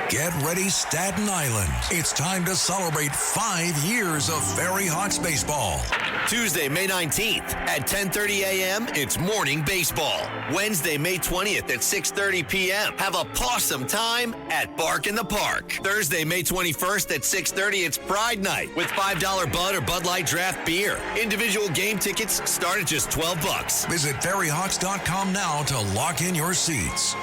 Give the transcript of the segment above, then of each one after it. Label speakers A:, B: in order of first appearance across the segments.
A: Get ready, Staten Island. It's time to celebrate 5 years of Ferry Hawks baseball.
B: Tuesday, May 19th at 10:30 a.m., it's morning baseball. Wednesday, May 20th at 6:30 p.m., have a pawsome time at Bark in the Park. Thursday, May 21st at 6:30, it's Pride Night with $5 Bud or Bud Light draft beer. Individual game tickets start at just $12.
A: Visit ferryhawks.com now to lock in your seats.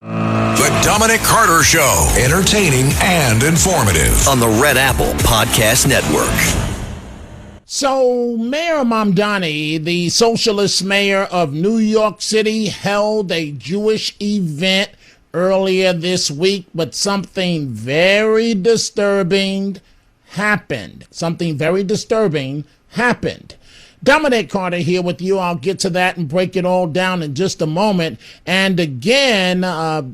A: The Dominic Carter Show, entertaining and informative
B: On the Red Apple Podcast Network.
C: So, Mayor Mamdani, the socialist mayor of New York City, held a Jewish event earlier this week, but something very disturbing happened. Dominic Carter here with you. I'll get to that and break it all down in just a moment. And again,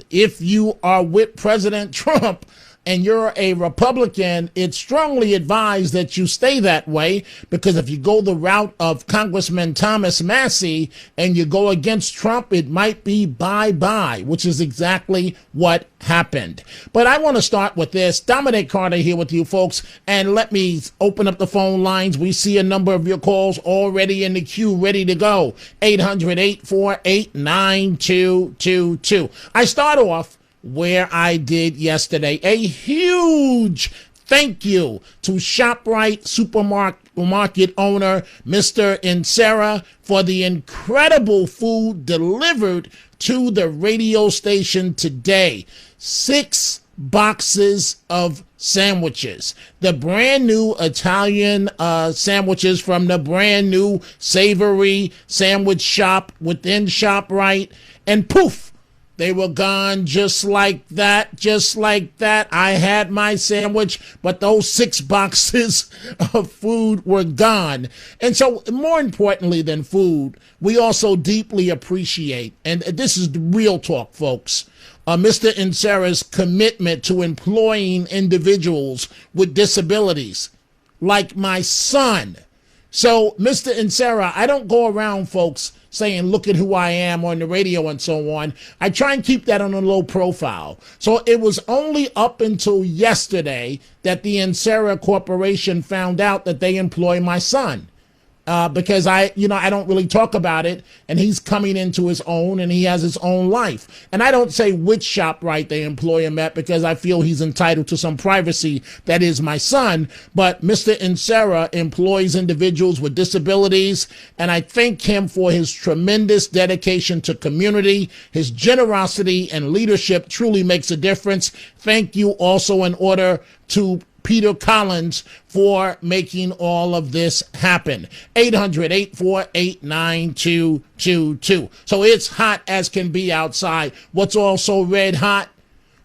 C: if you are with President Trump and you're a Republican, it's strongly advised that you stay that way, because if you go the route of Congressman Thomas Massie and you go against Trump, it might be bye-bye, which is exactly what happened. But I want to start with this. Dominic Carter here with you folks, and let me open up the phone lines. We see a number of your calls already in the queue, ready to go. 800-848-9222. I start off where I did yesterday. A huge thank you to ShopRite supermarket owner, Mr. Insera, for the incredible food delivered to the radio station today. 6 boxes of sandwiches. The brand new Italian sandwiches from the brand new savory sandwich shop within ShopRite. And poof, they were gone just like that. I had my sandwich, but those 6 boxes of food were gone. And so, more importantly than food, we also deeply appreciate, and this is the real talk, folks, Mr. Insera's commitment to employing individuals with disabilities, like my son. So, Mr. Insera, I don't go around, folks, saying, look at who I am on the radio and so on. I try and keep that on a low profile. So it was only up until yesterday that the Insera Corporation found out that they employ my son. Because I don't really talk about it, and he's coming into his own, and he has his own life. And I don't say which ShopRite they employ him at, because I feel he's entitled to some privacy. That is my son. But Mr. Insera employs individuals with disabilities, and I thank him for his tremendous dedication to community. His generosity and leadership truly makes a difference. Thank you also in order to Peter Collins for making all of this happen. 800-848-9222. So it's hot as can be outside. What's also red hot?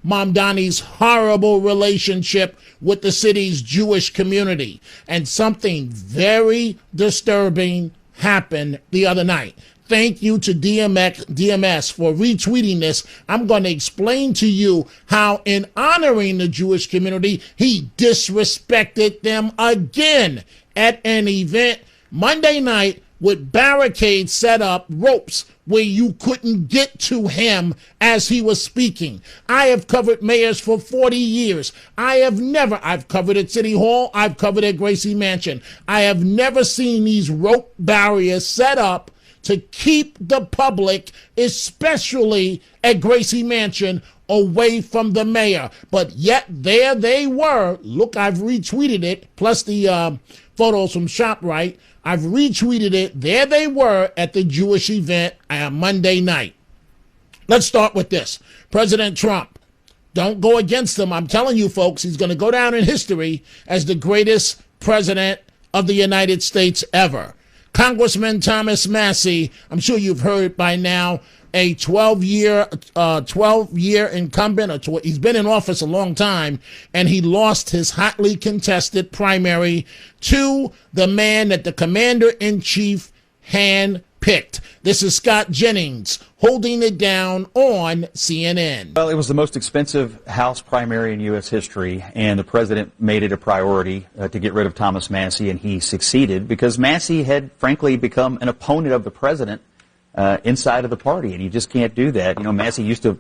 C: Mamdani's horrible relationship with the city's Jewish community. And something very disturbing happened the other night. Thank you to DMS for retweeting this. I'm going to explain to you how, in honoring the Jewish community, he disrespected them again at an event Monday night with barricades set up, ropes where you couldn't get to him as he was speaking. I have covered mayors for 40 years. I've covered at City Hall. I've covered at Gracie Mansion. I have never seen these rope barriers set up to keep the public, especially at Gracie Mansion, away from the mayor. But yet there they were. Look, I've retweeted it, plus the photos from ShopRite. I've retweeted it. There they were at the Jewish event Monday night. Let's start with this. President Trump, don't go against him. I'm telling you, folks, he's going to go down in history as the greatest president of the United States ever. Congressman Thomas Massie, I'm sure you've heard by now, a 12-year incumbent. He's been in office a long time, and he lost his hotly contested primary to the man that the commander-in-chief handpicked. This is Scott Jennings holding it down on CNN.
D: Well, it was the most expensive House primary in U.S. history, and the president made it a priority to get rid of Thomas Massie, and he succeeded because Massie had, frankly, become an opponent of the president inside of the party, and you just can't do that. Massie used to,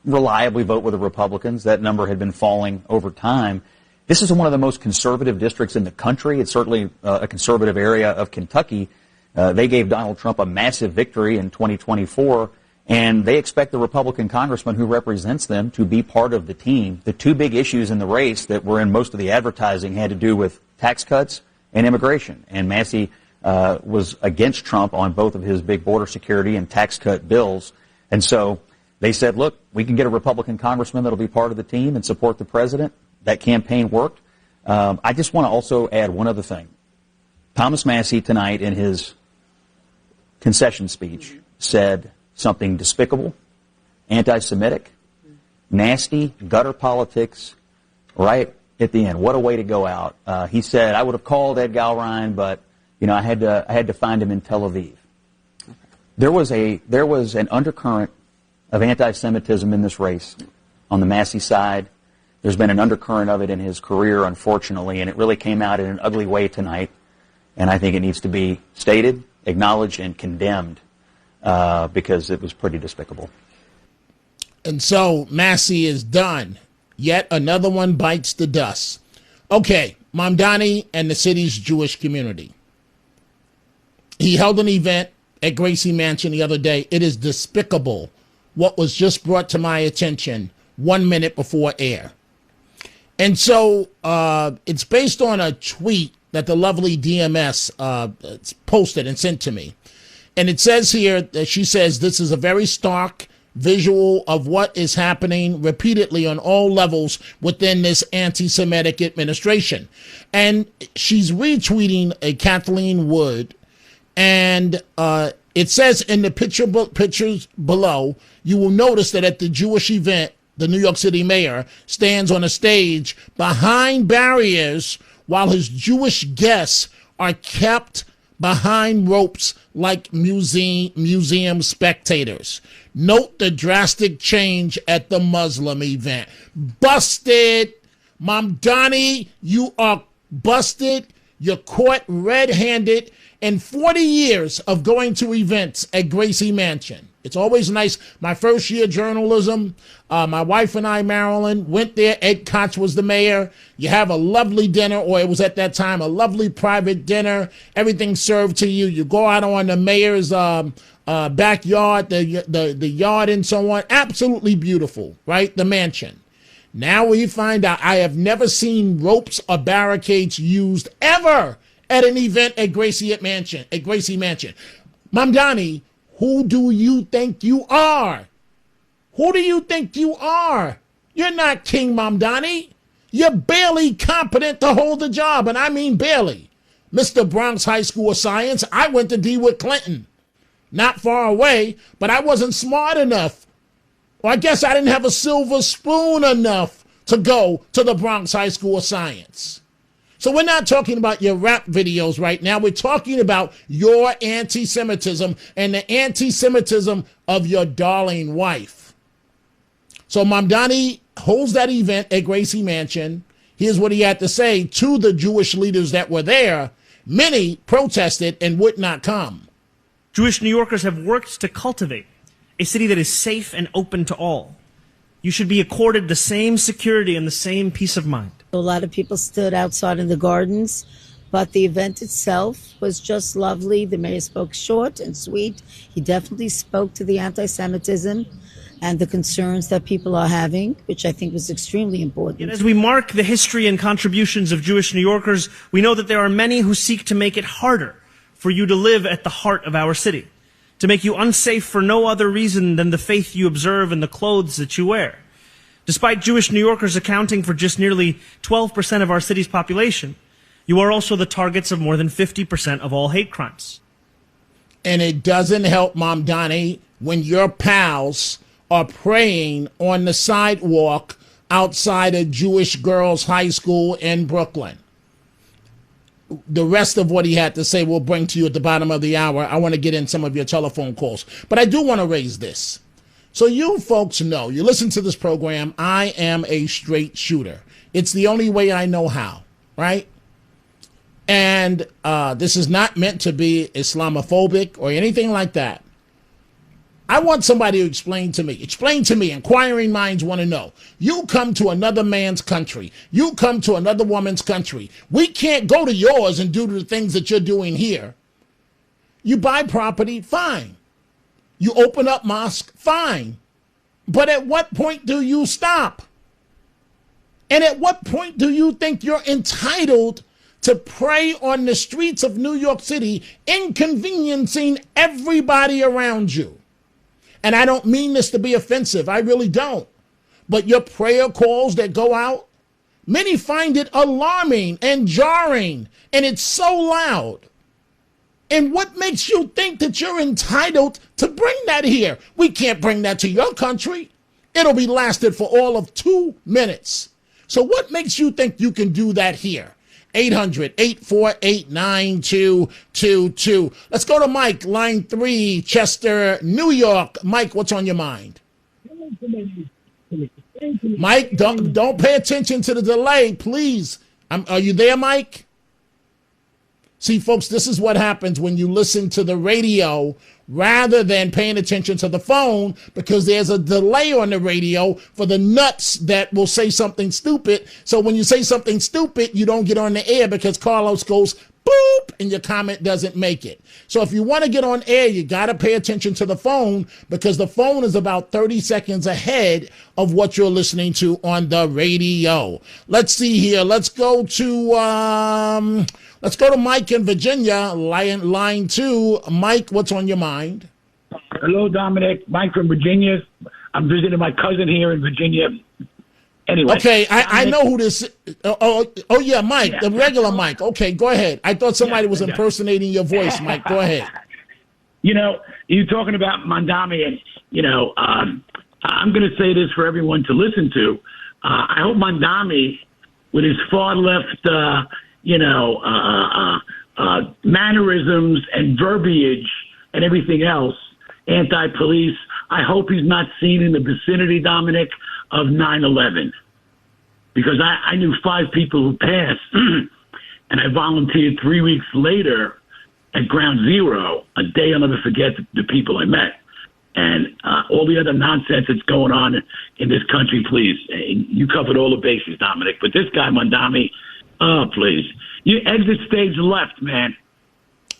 D: reliably vote with the Republicans. That number had been falling over time. This is one of the most conservative districts in the country. It's certainly a conservative area of Kentucky. They gave Donald Trump a massive victory in 2024, and they expect the Republican congressman who represents them to be part of the team. The two big issues in the race that were in most of the advertising had to do with tax cuts and immigration. And Massey was against Trump on both of his big border security and tax cut bills. And so they said, look, we can get a Republican congressman that will be part of the team and support the president. That campaign worked. I just want to also add one other thing. Thomas Massey tonight in his concession speech said something despicable, anti-Semitic, nasty, gutter politics, right at the end. What a way to go out. He said, I would have called Ed Galrine, but I had to find him in Tel Aviv. There was an undercurrent of anti-Semitism in this race on the Massey side. There's been an undercurrent of it in his career, unfortunately, and it really came out in an ugly way tonight. And I think it needs to be stated, acknowledged, and condemned because it was pretty despicable.
C: And so Massey is done. Yet another one bites the dust. Okay, Mamdani and the city's Jewish community. He held an event at Gracie Mansion the other day. It is despicable what was just brought to my attention 1 minute before air. And so it's based on a tweet that the lovely DMS posted and sent to me. And it says here that she says this is a very stark visual of what is happening repeatedly on all levels within this anti-Semitic administration. And she's retweeting a Kathleen Wood. And it says in the pictures below, you will notice that at the Jewish event, the New York City mayor stands on a stage behind barriers while his Jewish guests are kept behind ropes like museum spectators. Note the drastic change at the Muslim event. Busted. Mamdani, you are busted. You're caught red-handed in 40 years of going to events at Gracie Mansion. It's always nice. My first year journalism, my wife and I, Marilyn, went there. Ed Koch was the mayor. You have a lovely dinner, or it was at that time a lovely private dinner. Everything served to you. You go out on the mayor's backyard, the yard and so on. Absolutely beautiful, right? The mansion. Now we find out I have never seen ropes or barricades used ever at an event at Gracie Mansion. Mamdani, who do you think you are? Who do you think you are? You're not King Mamdani. You're barely competent to hold the job, and I mean barely. Mr. Bronx High School of Science, I went to DeWitt Clinton. Not far away, but I wasn't smart enough. Or I guess I didn't have a silver spoon enough to go to the Bronx High School of Science. So we're not talking about your rap videos right now. We're talking about your anti-Semitism and the anti-Semitism of your darling wife. So Mamdani holds that event at Gracie Mansion. Here's what he had to say to the Jewish leaders that were there. Many protested and would not come.
E: Jewish New Yorkers have worked to cultivate a city that is safe and open to all. You should be accorded the same security and the same peace of mind.
F: A lot of people stood outside in the gardens, but the event itself was just lovely. The mayor spoke short and sweet. He definitely spoke to the anti-Semitism and the concerns that people are having, which I think was extremely important.
E: Yet as we mark the history and contributions of Jewish New Yorkers, we know that there are many who seek to make it harder for you to live at the heart of our city, to make you unsafe for no other reason than the faith you observe and the clothes that you wear. Despite Jewish New Yorkers accounting for just nearly 12% of our city's population, you are also the targets of more than 50% of all hate crimes.
C: And it doesn't help, Mamdani, when your pals are praying on the sidewalk outside a Jewish girls' high school in Brooklyn. The rest of what he had to say we'll bring to you at the bottom of the hour. I want to get in some of your telephone calls. But I do want to raise this. So you folks know, you listen to this program, I am a straight shooter. It's the only way I know how, right? And this is not meant to be Islamophobic or anything like that. I want somebody to explain to me. Inquiring minds want to know. You come to another man's country. You come to another woman's country. We can't go to yours and do the things that you're doing here. You buy property, fine. You open up mosque, fine. But at what point do you stop? And at what point do you think you're entitled to pray on the streets of New York City, inconveniencing everybody around you? And I don't mean this to be offensive. I really don't. But your prayer calls that go out, many find it alarming and jarring, and it's so loud. And what makes you think that you're entitled to bring that here? We can't bring that to your country. It'll be lasted for all of 2 minutes. So what makes you think you can do that here? 800-848-9222. Let's go to Mike, line 3, Chester, New York. Mike, what's on your mind? Mike, don't pay attention to the delay, please. Are you there, Mike? See, folks, this is what happens when you listen to the radio rather than paying attention to the phone, because there's a delay on the radio for the nuts that will say something stupid. So when you say something stupid, you don't get on the air because Carlos goes boop and your comment doesn't make it. So if you want to get on air, you got to pay attention to the phone, because the phone is about 30 seconds ahead of what you're listening to on the radio. Let's see here. Let's go to Mike in Virginia, line 2. Mike, what's on your mind?
G: Hello, Dominic. Mike from Virginia. I'm visiting my cousin here in Virginia. Anyway.
C: Okay, I know who this is. Oh, yeah, Mike, the regular Mike. Okay, go ahead. I thought somebody was impersonating your voice, Mike. Go ahead.
G: You're talking about Mandami, and, I'm going to say this for everyone to listen to. I hope Mandami, with his far left, mannerisms and verbiage and everything else, anti-police, I hope he's not seen in the vicinity, Dominic, of 9/11. Because I knew 5 people who passed, and I volunteered 3 weeks later at Ground Zero, a day I'll never forget the people I met. And all the other nonsense that's going on in this country, please. You covered all the bases, Dominic. But this guy, Mandami, please. You exit stage left, man.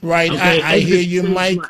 C: Right. Okay, I hear you, Mike.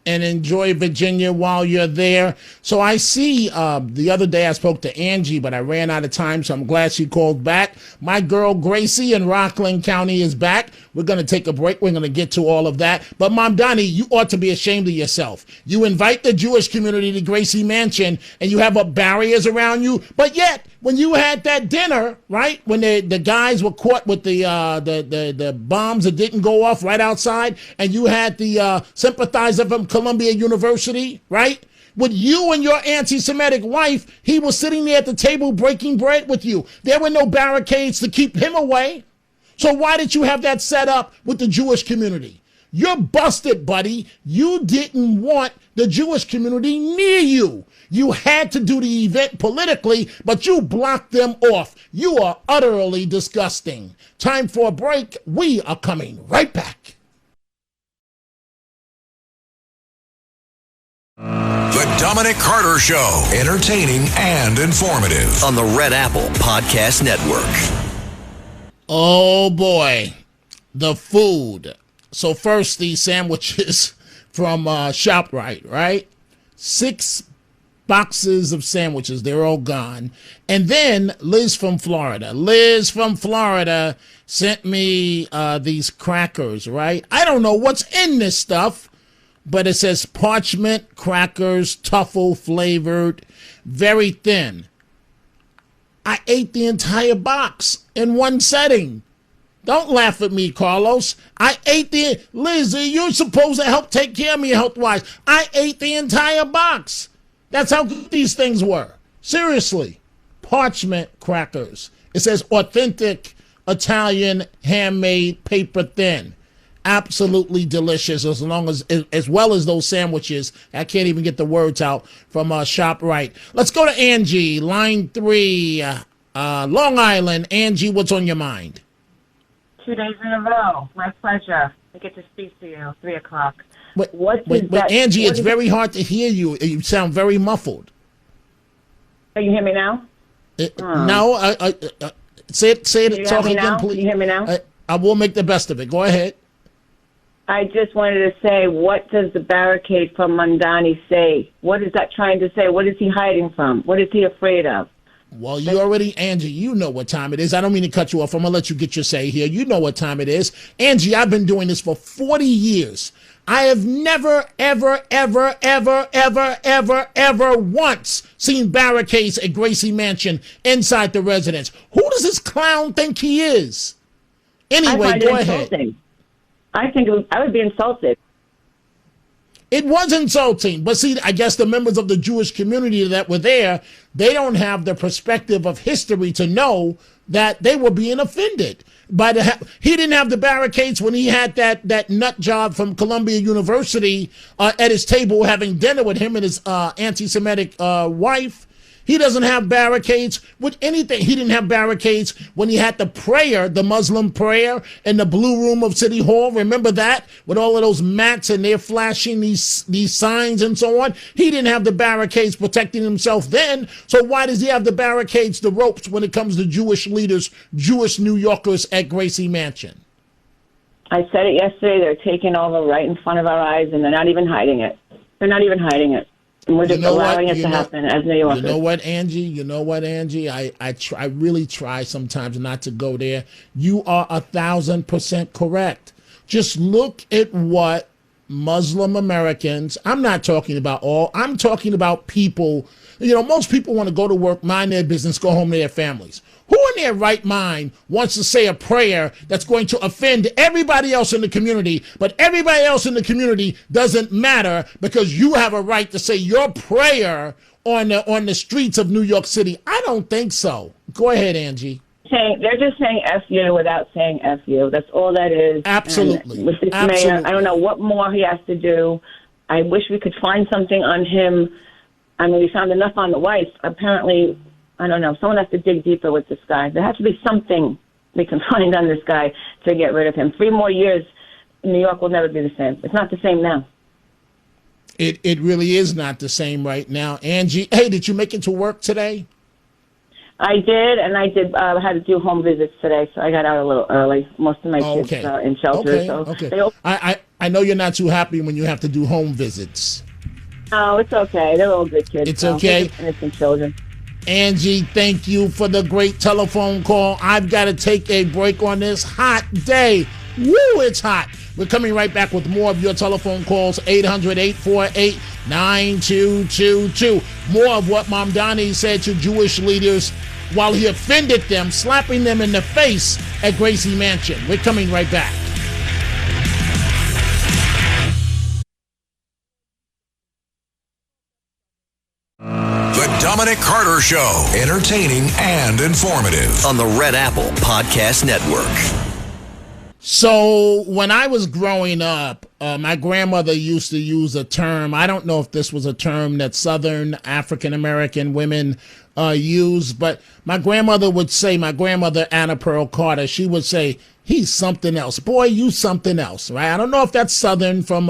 C: And enjoy Virginia while you're there. So I see the other day I spoke to Angie, but I ran out of time, so I'm glad she called back. My girl Gracie in Rockland County is back. We're going to take a break. We're going to get to all of that. But Mom Donnie, you ought to be ashamed of yourself. You invite the Jewish community to Gracie Mansion, and you have barriers around you. But yet, when you had that dinner, right, when the guys were caught with the bombs that didn't go off right outside, and you had the sympathizer from Columbia University, right? With you and your anti-Semitic wife, he was sitting there at the table breaking bread with you. There were no barricades to keep him away. So why did you have that set up with the Jewish community? You're busted, buddy. You didn't want the Jewish community near you. You had to do the event politically, but you blocked them off. You are utterly disgusting. Time for a break. We are coming right back.
A: The Dominic Carter Show, entertaining and informative.
B: On the Red Apple Podcast Network.
C: Oh, boy. The food. So first, the sandwiches from ShopRite, right? 6 boxes of sandwiches. They're all gone. And then Liz from Florida sent me these crackers, right? I don't know what's in this stuff, but it says parchment crackers, truffle flavored, very thin. I ate the entire box in one setting. Don't laugh at me, Carlos. Liz, you're supposed to help take care of me health-wise. I ate the entire box. That's how good these things were. Seriously. Parchment crackers. It says authentic Italian handmade paper thin. Absolutely delicious, as well as those sandwiches. I can't even get the words out from ShopRite. Let's go to Angie, line 3, Long Island. Angie, what's on your mind?
H: 2 days in a row. My pleasure. I get to speak to you. 3 o'clock.
C: Angie, it's very hard to hear you. You sound very muffled.
H: Can you hear me now?
C: No, say it. Talk again, please.
H: Can you hear me now?
C: I will make the best of it. Go ahead.
H: I just wanted to say, what does the barricade from Mamdani say? What is that trying to say? What is he hiding from? What is he afraid of?
C: Well, Angie, you know what time it is. I don't mean to cut you off. I'm going to let you get your say here. You know what time it is. Angie, I've been doing this for 40 years. I have never, ever, ever, ever, ever, ever, ever once seen barricades at Gracie Mansion inside the residence. Who does this clown think he is? Anyway, go ahead.
H: I think I would be insulted.
C: It was insulting, but see, I guess the members of the Jewish community that were there, they don't have the perspective of history to know that they were being offended. He didn't have the barricades when he had that nut job from Columbia University at his table having dinner with him and his anti-Semitic wife. He doesn't have barricades with anything. He didn't have barricades when he had the prayer, the Muslim prayer in the blue room of City Hall. Remember that? With all of those mats and they're flashing these signs and so on. He didn't have the barricades protecting himself then. So why does he have the barricades, the ropes when it comes to Jewish leaders, Jewish New Yorkers at Gracie Mansion?
H: I said it yesterday. They're taking over right in front of our eyes and they're not even hiding it. They're not even hiding it. And we're just allowing it to happen as New Yorkers.
C: You know what, Angie? I really try sometimes not to go there. You are 1,000% correct. Just look at what Muslim Americans, I'm not talking about all, I'm talking about people, most people want to go to work, mind their business, go home to their families. Who in their right mind wants to say a prayer that's going to offend everybody else in the community, but everybody else in the community doesn't matter because you have a right to say your prayer on the streets of New York City? I don't think so. Go ahead, Angie.
H: They're just saying F you without saying F you. That's all that is.
C: Absolutely.
H: And with this mayor, I don't know what more he has to do. I wish we could find something on him. I mean, we found enough on the wife. Apparently, I don't know. Someone has to dig deeper with this guy. There has to be something we can find on this guy to get rid of him. 3 more years, New York will never be the same. It's not the same now.
C: It really is not the same right now. Angie, hey, did you make it to work today?
H: I did, and I had to do home visits today, so I got out a little early. Most of my kids are in shelter.
C: Okay. I know you're not too happy when you have to do home visits.
H: Oh, it's okay. They're all good kids.
C: It's okay.
H: Innocent children.
C: Angie, thank you for the great telephone call. I've got to take a break on this hot day. Woo, it's hot. We're coming right back with more of your telephone calls, 800-848-9222. More of what Mamdani said to Jewish leaders while he offended them, slapping them in the face at Gracie Mansion. We're coming right back.
A: The Dominic Carter Show, entertaining and informative.
B: On the Red Apple Podcast Network.
C: So when I was growing up, my grandmother used to use a term. I don't know if this was a term that Southern African-American women use, but my grandmother Anna Pearl Carter, she would say, he's something else. Boy, you something else, right? I don't know if that's Southern from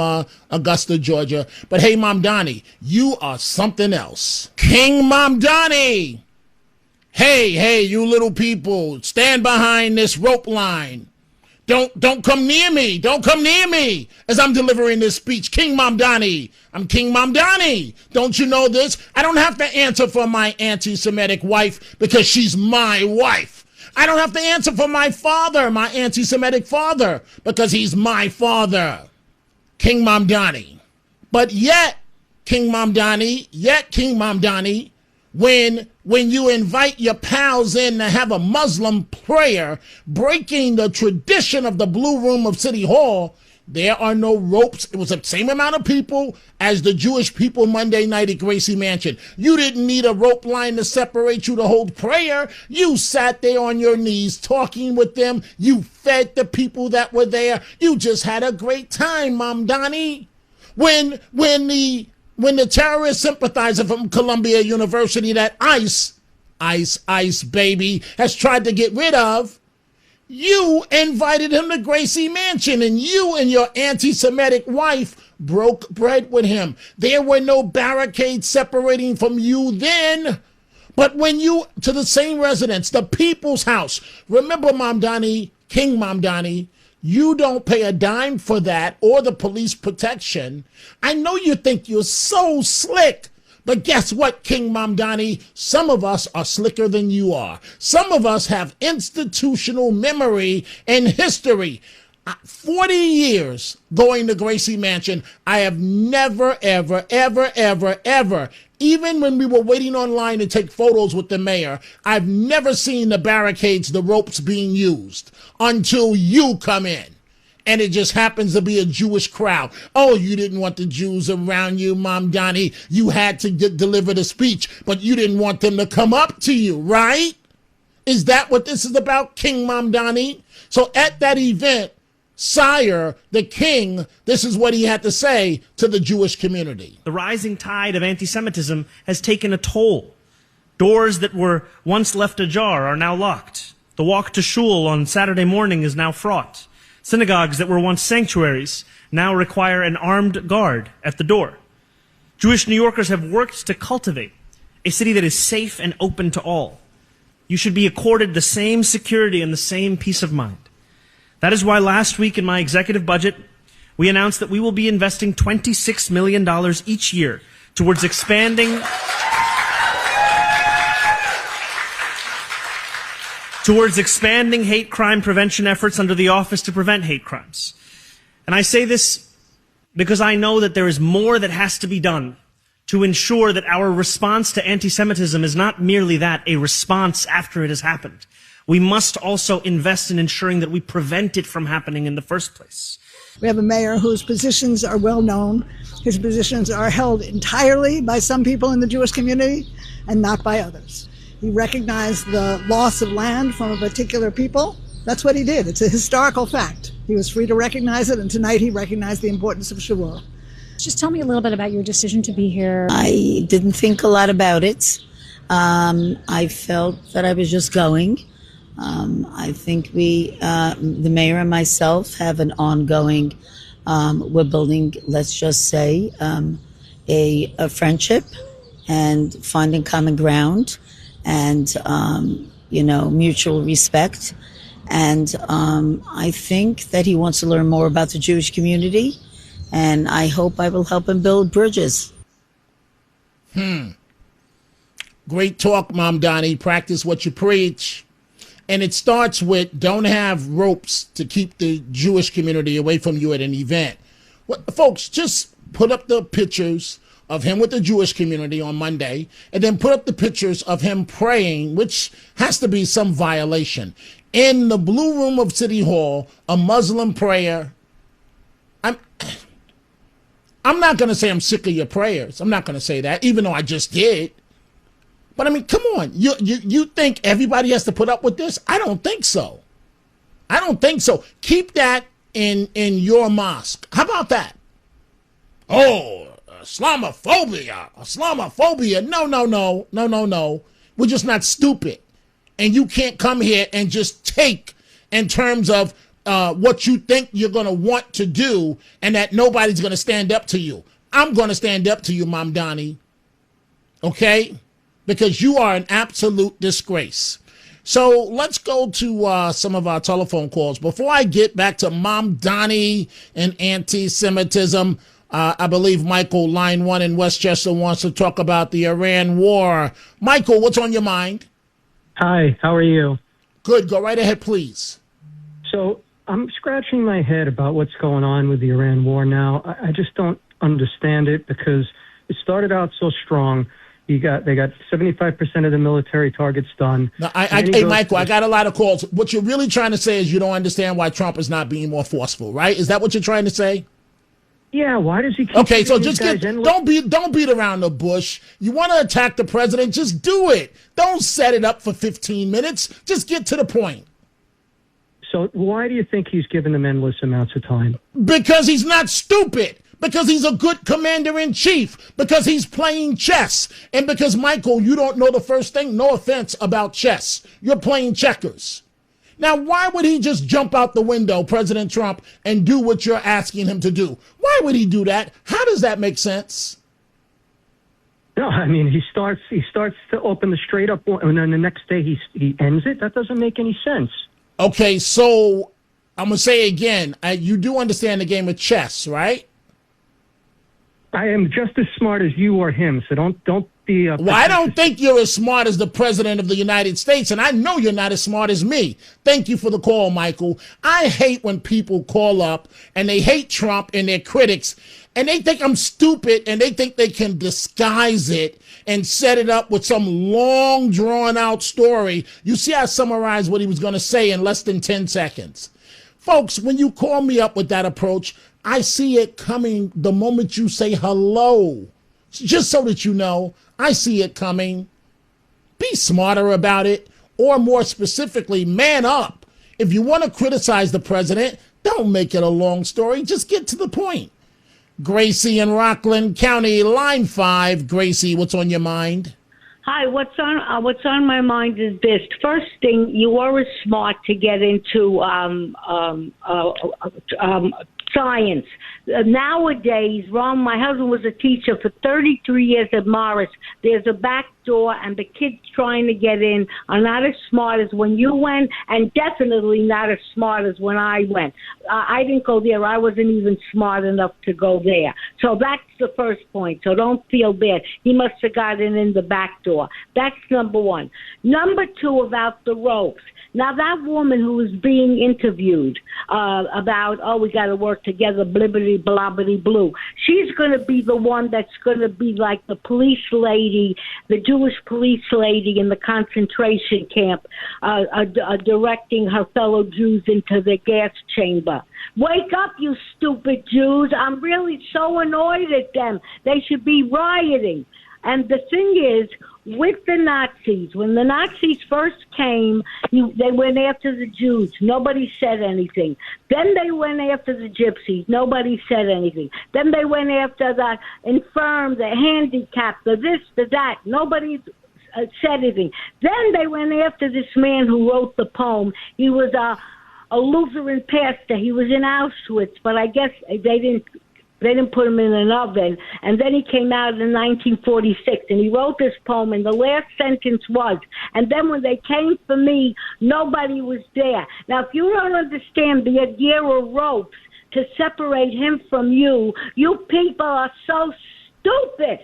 C: Augusta, Georgia, but hey, Mamdani, you are something else. King Mamdani! Hey, you little people, stand behind this rope line. Don't come near me. Don't come near me as I'm delivering this speech. King Mamdani. I'm King Mamdani. Don't you know this? I don't have to answer for my anti-Semitic wife because she's my wife. I don't have to answer for my father, my anti-Semitic father, because he's my father. King Mamdani. But yet, King Mamdani, when you invite your pals in to have a Muslim prayer, breaking the tradition of the Blue Room of City Hall, there are no ropes. It was the same amount of people as the Jewish people Monday night at Gracie Mansion. You didn't need a rope line to separate you to hold prayer. You sat there on your knees talking with them. You fed the people that were there. You just had a great time, Mamdani. When the terrorist sympathizer from Columbia University that ICE baby has tried to get rid of, You invited him to Gracie Mansion, and you and your anti-Semitic wife broke bread with him. There were no barricades separating from you then. But when you, to the same residence, the people's house, remember Mamdani, King Mamdani, you don't pay a dime for that or the police protection. I know you think you're so slick. But guess what, King Mamdani? Some of us are slicker than you are. Some of us have institutional memory and history. 40 years going to Gracie Mansion, I have never, ever, ever, ever, ever, even when we were waiting online to take photos with the mayor, I've never seen the barricades, the ropes being used until you come in. And it just happens to be a Jewish crowd. Oh, you didn't want the Jews around you, Mamdani. You had to deliver the speech, but you didn't want them to come up to you, right? Is that what this is about, King Mamdani? So at that event, Sire, the king, this is what he had to say to the Jewish community.
E: The rising tide of anti-Semitism has taken a toll. Doors that were once left ajar are now locked. The walk to shul on Saturday morning is now fraught. Synagogues that were once sanctuaries now require an armed guard at the door. Jewish New Yorkers have worked to cultivate a city that is safe and open to all. You should be accorded the same security and the same peace of mind. That is why last week in my executive budget, we announced that we will be investing $26 million each year towards expanding hate crime prevention efforts under the Office to Prevent Hate Crimes. And I say this because I know that there is more that has to be done to ensure that our response to anti-Semitism is not merely that, a response after it has happened. We must also invest in ensuring that we prevent it from happening in the first place.
I: We have a mayor whose positions are well known. His positions are held entirely by some people in the Jewish community and not by others. He recognized the loss of land from a particular people. That's what he did. It's a historical fact. He was free to recognize it, and tonight he recognized the importance of Shavuot.
J: Just tell me a little bit about your decision to be here.
F: I didn't think a lot about it. I felt that I was just going. I think the mayor and myself have an ongoing, we're building, let's just say, a friendship and finding common ground and, mutual respect. And I think that he wants to learn more about the Jewish community, and I hope I will help him build bridges.
C: Great talk, Mamdani. Practice what you preach. And it starts with don't have ropes to keep the Jewish community away from you at an event. Well, folks, just put up the pictures of him with the Jewish community on Monday, and then put up the pictures of him praying, which has to be some violation. In the Blue Room of City Hall, a Muslim prayer. I'm not going to say I'm sick of your prayers. I'm not going to say that, even though I just did. But I mean, come on. You think everybody has to put up with this? I don't think so. I don't think so. Keep that in your mosque. How about that? Oh, Islamophobia. No. We're just not stupid. And you can't come here and just take in terms of what you think you're going to want to do and that nobody's going to stand up to you. I'm going to stand up to you, Mamdani. Okay? Because you are an absolute disgrace. So let's go to some of our telephone calls. Before I get back to Mamdani and anti-Semitism, I believe Michael, line 1 in Westchester, wants to talk about the Iran war. Michael, what's on your mind?
K: Hi, how are you?
C: Good. Go right ahead, please.
K: So I'm scratching my head about what's going on with the Iran war now. I just don't understand it because it started out so strong. They got 75% of the military targets done.
C: Now, hey, Michael, I got a lot of calls. What you're really trying to say is you don't understand why Trump is not being more forceful, right? Is that what you're trying to say?
K: Yeah, why does he keep
C: Okay, so just don't beat around the bush. You want to attack the president, just do it. Don't set it up for 15 minutes. Just get to the point.
K: So why do you think he's given them endless amounts of time?
C: Because he's not stupid. Because he's a good commander-in-chief. Because he's playing chess. And because, Michael, you don't know the first thing, no offense, about chess. You're playing checkers. Now, why would he just jump out the window, President Trump, and do what you're asking him to do? Why would he do that? How does that make sense?
K: No, I mean, he starts to open the straight up, and then the next day he ends it. That doesn't make any sense.
C: Okay, so I'm going to say again, you do understand the game of chess, right?
K: I am just as smart as you or him, so don't be...
C: Well, I don't think you're as smart as the President of the United States, and I know you're not as smart as me. Thank you for the call, Michael. I hate when people call up, and they hate Trump and their critics, and they think I'm stupid, and they think they can disguise it and set it up with some long, drawn-out story. You see, I summarized what he was going to say in less than 10 seconds. Folks, when you call me up with that approach, I see it coming the moment you say hello. Just so that you know, I see it coming. Be smarter about it, or more specifically, man up. If you want to criticize the president, don't make it a long story. Just get to the point. Gracie in Rockland County, line 5. Gracie, what's on your mind?
L: Hi, what's on my mind is this. First thing, you are smart to get into science. Nowadays, Ron, my husband was a teacher for 33 years at Morris. There's a back door, and the kids trying to get in are not as smart as when you went, and definitely not as smart as when I went. I didn't go there. I wasn't even smart enough to go there. So that's the first point. So don't feel bad. He must have gotten in the back door. That's number one. Number two, about the ropes. Now, that woman who was being interviewed about, we got to work together, blibbity, blobbity, blue, she's going to be the one that's going to be like the police lady, the Jewish police lady in the concentration camp, directing her fellow Jews into the gas chamber. Wake up, you stupid Jews. I'm really so annoyed at them. They should be rioting. And the thing is, with the Nazis, when the Nazis first came, they went after the Jews. Nobody said anything. Then they went after the gypsies. Nobody said anything. Then they went after the infirm, the handicapped, the this, the that. Nobody said anything. Then they went after this man who wrote the poem. He was a Lutheran pastor. He was in Auschwitz, but I guess they didn't put him in an oven. And then he came out in 1946, and he wrote this poem, and the last sentence was, and then when they came for me, nobody was there. Now, if you don't understand the idea of ropes to separate him from you, you people are so stupid.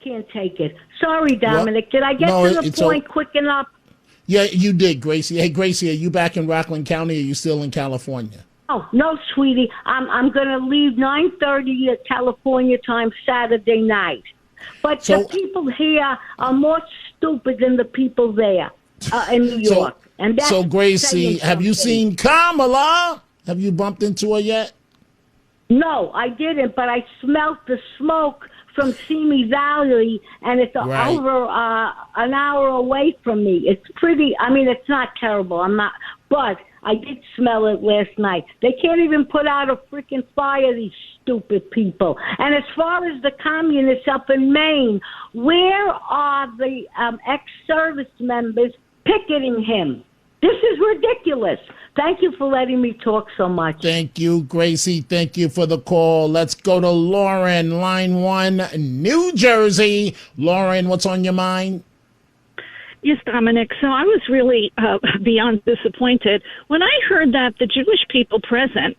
L: Can't take it. Sorry, Dominic. Did I get to the point quick enough?
C: Yeah, you did, Gracie. Hey, Gracie, are you back in Rockland County, or are you still in California?
L: Oh, no, sweetie. I'm going to leave 9:30 at California time Saturday night. But the people here are more stupid than the people there in New York. And that's
C: so, Gracie, have you seen Kamala? Have you bumped into her yet?
L: No, I didn't, but I smelt the smoke from Simi Valley, and it's over an hour away from me. It's pretty, it's not terrible. But I did smell it last night. They can't even put out a freaking fire, these stupid people. And as far as the communists up in Maine, where are the ex-service members picketing him? This is ridiculous. Thank you for letting me talk so much.
C: Thank you, Gracie. Thank you for the call. Let's go to Lauren, line 1, New Jersey. Lauren, what's on your mind?
M: Yes, Dominic. So I was really beyond disappointed when I heard that the Jewish people present,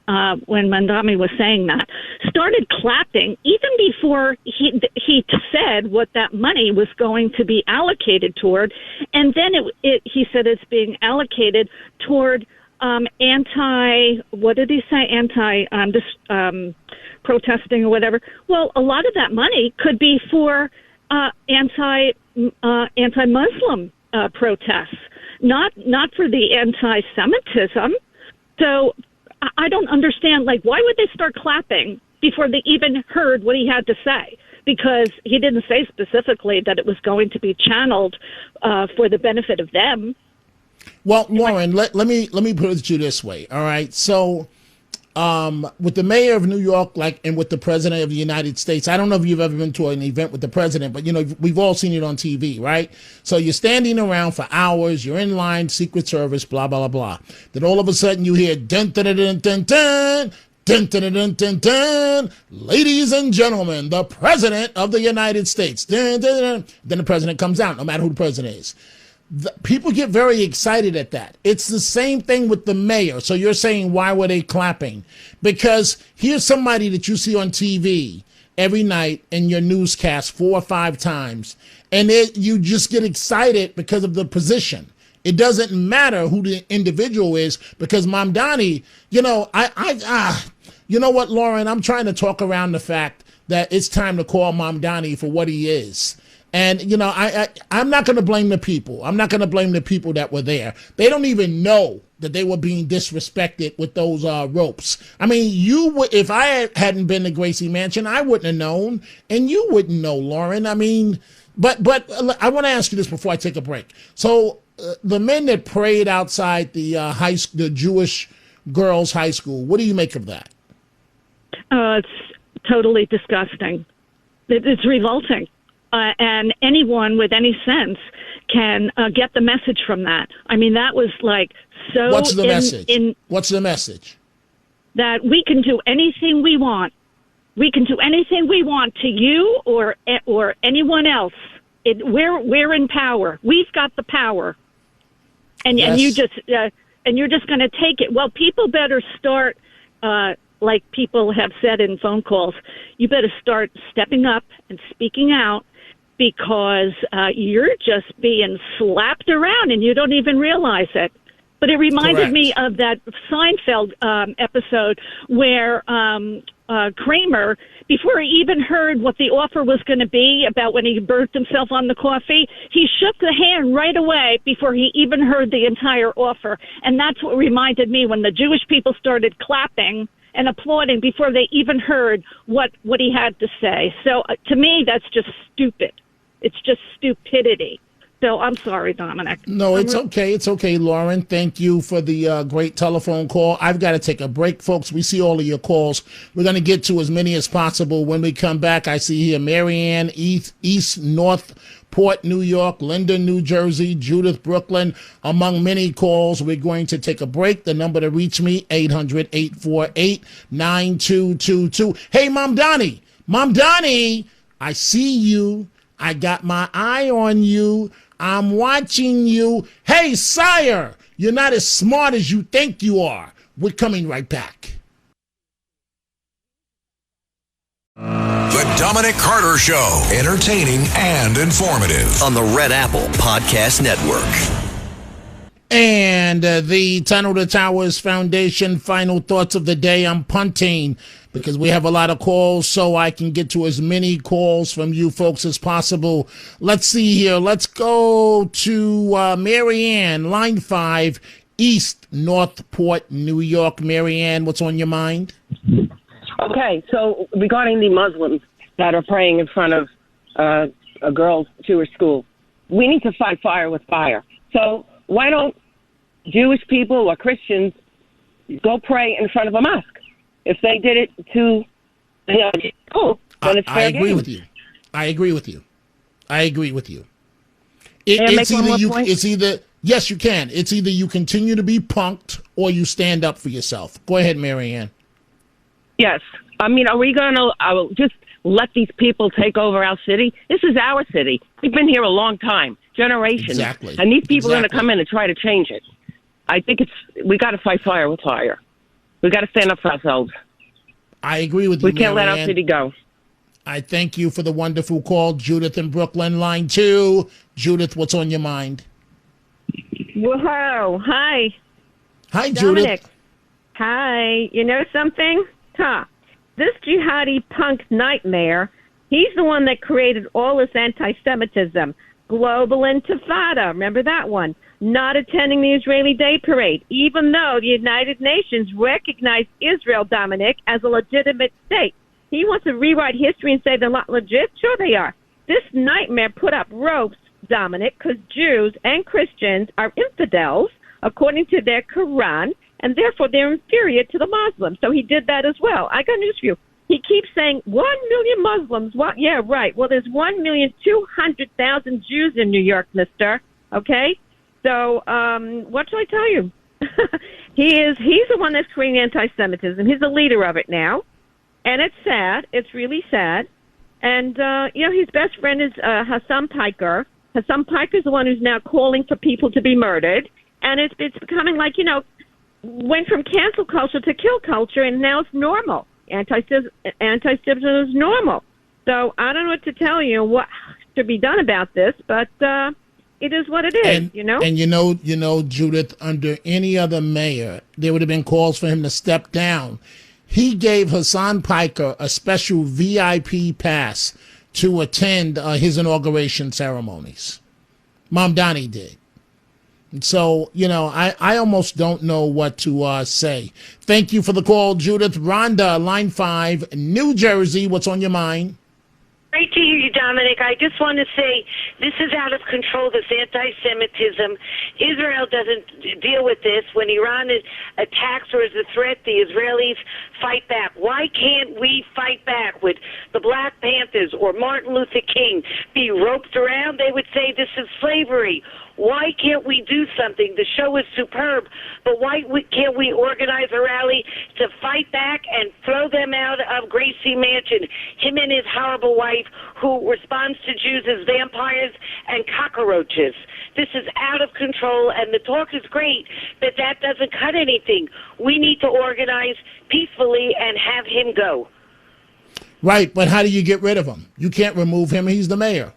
M: when Mandami was saying that, started clapping even before he said what that money was going to be allocated toward. And then he said it's being allocated toward protesting or whatever. Well, a lot of that money could be for anti-Muslim protests, not for the anti-Semitism. So I don't understand, why would they start clapping before they even heard what he had to say? Because he didn't say specifically that it was going to be channeled for the benefit of them.
C: Well, Lauren, let me put it to you this way. All right, so with the mayor of New York, and with the president of the United States. I don't know if you've ever been to an event with the president, but we've all seen it on TV, right? So you're standing around for hours, you're in line, Secret Service, blah blah blah blah. Then all of a sudden you hear dun dun dun dun dun dun. Dun, dun, dun, dun, dun, dun. Ladies and gentlemen, the president of the United States. Dun, dun, dun. Then the president comes out, no matter who the president is. People get very excited at that. It's the same thing with the mayor. So you're saying, why were they clapping? Because here's somebody that you see on TV every night in your newscast 4 or 5 times, and you just get excited because of the position. It doesn't matter who the individual is, because Mamdani, you know what, Lauren, I'm trying to talk around the fact that it's time to call Mamdani for what he is. And, I'm not going to blame the people. I'm not going to blame the people that were there. They don't even know that they were being disrespected with those ropes. I mean, if I hadn't been to Gracie Mansion, I wouldn't have known, and you wouldn't know, Lauren. I mean, but I want to ask you this before I take a break. So, the men that prayed outside the Jewish girls' high school, what do you make of that?
M: It's totally disgusting. It's revolting. And anyone with any sense can get the message from that. I mean, that was so...
C: What's the message? What's the message?
M: That we can do anything we want. We can do anything we want to you or anyone else. We're in power. We've got the power. And you're just going to take it. Well, people better start, like people have said in phone calls, you better start stepping up and speaking out, because you're just being slapped around and you don't even realize it. But it reminded me of that Seinfeld episode where Kramer, before he even heard what the offer was going to be about when he burnt himself on the coffee, he shook the hand right away before he even heard the entire offer. And that's what reminded me when the Jewish people started clapping and applauding before they even heard what he had to say. So to me, that's just stupid. It's just stupidity. So I'm sorry, Dominic.
C: No, it's okay. It's okay, Lauren. Thank you for the great telephone call. I've got to take a break, folks. We see all of your calls. We're going to get to as many as possible when we come back. I see here Marianne, East Northport, New York, Linden, New Jersey, Judith, Brooklyn, among many calls. We're going to take a break. The number to reach me, 800-848-9222. Hey, Mamdani, I see you. I got my eye on you. I'm watching you. Hey, sire, you're not as smart as you think you are. We're coming right back.
A: The Dominic Carter Show, entertaining and informative.
B: On the Red Apple Podcast Network.
C: And the Tunnel to Towers Foundation final thoughts of the day. I'm punting because we have a lot of calls, so I can get to as many calls from you folks as possible. Let's see here. Let's go to Marianne, line 5, East Northport, New York. Marianne, what's on your mind?
N: Okay, so regarding the Muslims that are praying in front of a girls' Jewish school, we need to fight fire with fire. So why don't Jewish people or Christians go pray in front of a mosque? If they did it to school, then it's fair game.
C: I agree with you. It's either yes, you can. It's either you continue to be punked or you stand up for yourself. Go ahead, Marianne.
N: Yes. I mean, are we going to just let these people take over our city? This is our city. We've been here a long time, generations.
C: Exactly.
N: And these people are going to come in and try to change it. I think we got to fight fire with fire. We got to stand up for ourselves.
C: I agree with you,
N: We can't let our city go.
C: I thank you for the wonderful call. Judith in Brooklyn, line 2. Judith, what's on your mind?
O: Whoa. Hi.
C: Hi,
O: Dominic.
C: Judith.
O: Hi. You know something? This jihadi punk nightmare, he's the one that created all this anti-Semitism. Global Intifada. Remember that one? Not attending the Israeli Day Parade, even though the United Nations recognized Israel, Dominic, as a legitimate state. He wants to rewrite history and say they're not legit? Sure they are. This nightmare put up ropes, Dominic, because Jews and Christians are infidels, according to their Quran, and therefore they're inferior to the Muslims. So he did that as well. I got news for you. He keeps saying 1 million Muslims. What? Yeah, right. Well, there's 1,200,000 Jews in New York, mister. Okay? So what shall I tell you? He's the one that's creating anti-Semitism. He's the leader of it now. And it's sad. It's really sad. And, his best friend is Hassan Piker. Hassan Piker is the one who's now calling for people to be murdered. And it's becoming like, went from cancel culture to kill culture, and now it's normal. Anti-Semitism is normal. So I don't know what to tell you, what should be done about this, but it is what it is,
C: And Judith, under any other mayor, there would have been calls for him to step down. He gave Hassan Piker a special VIP pass to attend his inauguration ceremonies. Mamdani did. So, I almost don't know what to say. Thank you for the call, Judith. Rhonda, line 5, New Jersey. What's on your mind?
P: Great to hear you, Dominic. I just want to say this is out of control, this anti-Semitism. Israel doesn't deal with this. When Iran attacks or is a threat, the Israelis fight back. Why can't we fight back? Would the Black Panthers or Martin Luther King be roped around? They would say this is slavery. Why can't we do something? The show is superb, but why can't we organize a rally to fight back and throw them out of Gracie Mansion, him and his horrible wife who responds to Jews as vampires and cockroaches? This is out of control, and the talk is great, but that doesn't cut anything. We need to organize peacefully and have him go.
C: Right, but how do you get rid of him? You can't remove him. He's the mayor.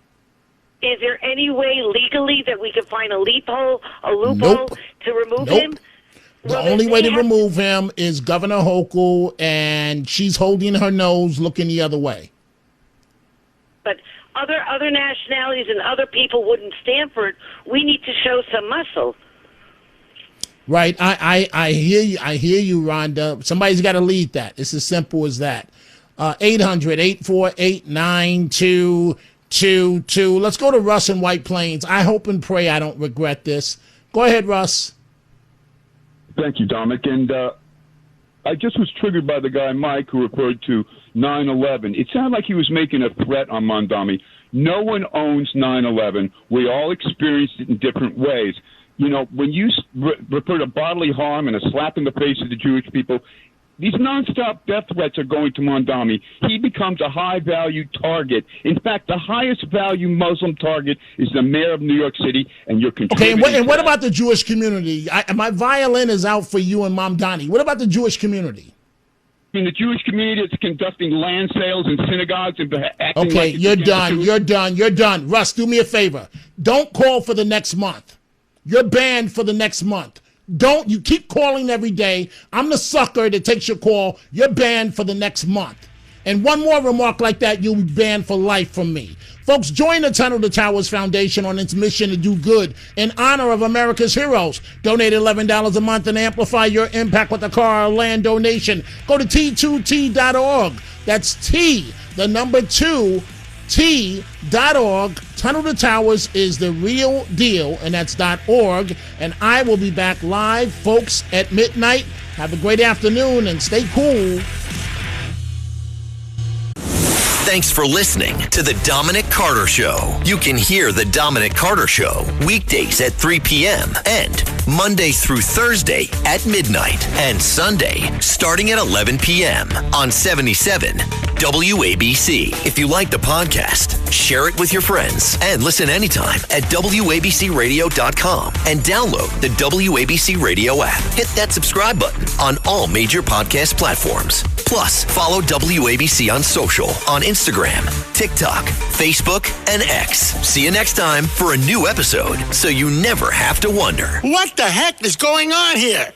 P: Is there any way legally that we can find a loophole to remove him?
C: The only way to remove him is Governor Hochul, and she's holding her nose, looking the other way.
P: But other nationalities and other people wouldn't stand for it. We need to show some muscle.
C: Right. I hear you. I hear you, Rhonda. Somebody's got to lead that. It's as simple as that. 800-848-9222. Let's go to Russ in White Plains. I hope and pray I don't regret this. Go ahead, Russ.
Q: Thank you, Dominic. And I just was triggered by the guy, Mike, who referred to 9/11. It sounded like he was making a threat on Mamdani. No one owns 9/11. We all experienced it in different ways. When you refer to bodily harm and a slap in the face of the Jewish people, these nonstop death threats are going to Mamdani. He becomes a high-value target. In fact, the highest-value Muslim target is the mayor of New York City, and you're contributing.
C: Okay, and what about the Jewish community? My violin is out for you and Mamdani. What about the Jewish community?
Q: In the Jewish community, it's conducting land sales in synagogues and acting
C: Okay,
Q: like
C: you're done. Russ, do me a favor. Don't call for the next month. You're banned for the next month. You keep calling every day. I'm the sucker that takes your call. You're banned for the next month. And one more remark like that, you'll be banned for life from me. Folks, join the Tunnel to Towers Foundation on its mission to do good in honor of America's heroes. Donate $11 a month and amplify your impact with a car or land donation. Go to T2T.org. That's T, the number 2, T.org. Tunnel to Towers is the real deal, and that's .org. And I will be back live, folks, at midnight. Have a great afternoon and stay cool.
B: Thanks for listening to The Dominic Carter Show. You can hear The Dominic Carter Show weekdays at 3 p.m. and Monday through Thursday at midnight and Sunday starting at 11 p.m. on 77 WABC. If you like the podcast, share it with your friends and listen anytime at WABCRadio.com and download the WABC Radio app. Hit that subscribe button on all major podcast platforms. Plus, follow WABC on social on Instagram, TikTok, Facebook, and X. See you next time for a new episode so you never have to wonder.
R: What the heck is going on here?